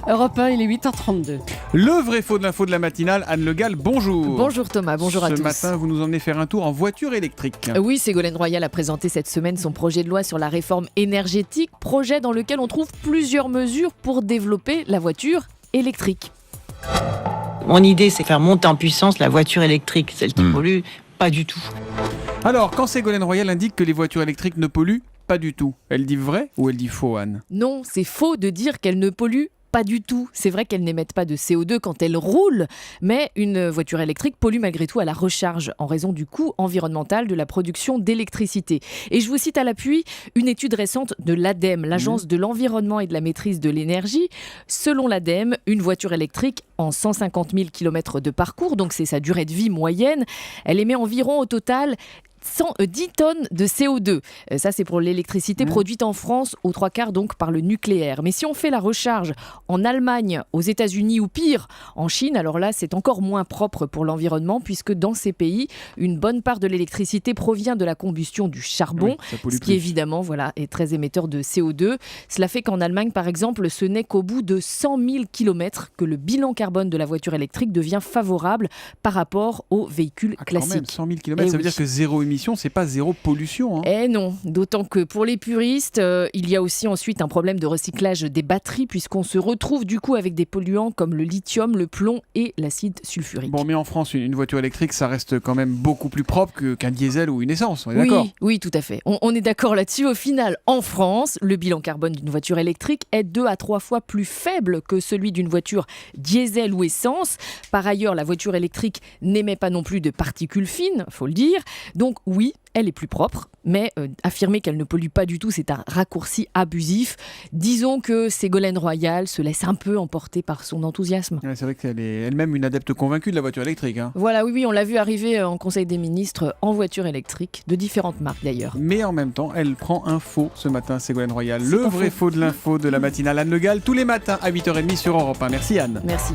Europe 1, il est 8h32. Le vrai faux de l'info de la matinale, Anne Le Gall, bonjour. Bonjour Thomas, bonjour à tous. Ce matin, vous nous emmenez faire un tour en voiture électrique. Oui, Ségolène Royal a présenté cette semaine son projet de loi sur la réforme énergétique, projet dans lequel on trouve plusieurs mesures pour développer la voiture électrique. Mon idée, c'est faire monter en puissance la voiture électrique, celle qui pollue pas du tout. Alors, quand Ségolène Royal indique que les voitures électriques ne polluent pas du tout, elle dit vrai ou elle dit faux, Anne ? Non, c'est faux de dire qu'elles ne polluent pas du tout. C'est vrai qu'elles n'émettent pas de CO2 quand elles roulent, mais une voiture électrique pollue malgré tout à la recharge en raison du coût environnemental de la production d'électricité. Et je vous cite à l'appui une étude récente de l'ADEME, l'Agence de l'environnement et de la maîtrise de l'énergie. Selon l'ADEME, une voiture électrique en 150 000 km de parcours, donc c'est sa durée de vie moyenne, elle émet environ au total 10 tonnes de CO2. Ça, c'est pour l'électricité produite en France, aux 3/4 donc par le nucléaire. Mais si on fait la recharge en Allemagne, aux États-Unis ou pire, en Chine, alors là, c'est encore moins propre pour l'environnement puisque dans ces pays, une bonne part de l'électricité provient de la combustion du charbon, ce qui évidemment est très émetteur de CO2. Cela fait qu'en Allemagne, par exemple, ce n'est qu'au bout de 100 000 km que le bilan carbone de la voiture électrique devient favorable par rapport aux véhicules classiques. Quand même, 100 000 km, ça veut dire que zéro émission, c'est pas zéro pollution. Eh non, d'autant que pour les puristes, il y a aussi ensuite un problème de recyclage des batteries puisqu'on se retrouve du coup avec des polluants comme le lithium, le plomb et l'acide sulfurique. Bon, mais en France, une voiture électrique, ça reste quand même beaucoup plus propre qu'un diesel ou une essence, on est d'accord ? Oui, tout à fait. On est d'accord là-dessus. Au final, en France, le bilan carbone d'une voiture électrique est 2 à 3 fois plus faible que celui d'une voiture diesel ou essence. Par ailleurs, la voiture électrique n'émet pas non plus de particules fines, faut le dire. Donc oui, elle est plus propre, mais affirmer qu'elle ne pollue pas du tout, c'est un raccourci abusif. Disons que Ségolène Royal se laisse un peu emporter par son enthousiasme. Ouais, c'est vrai qu'elle est elle-même une adepte convaincue de la voiture électrique. Voilà, oui, on l'a vu arriver en Conseil des ministres en voiture électrique, de différentes marques d'ailleurs. Mais en même temps, elle prend un faux ce matin, Ségolène Royal. Le vrai faux de l'info de la matinale Anne Le Gall, tous les matins à 8h30 sur Europe 1. Merci Anne. Merci.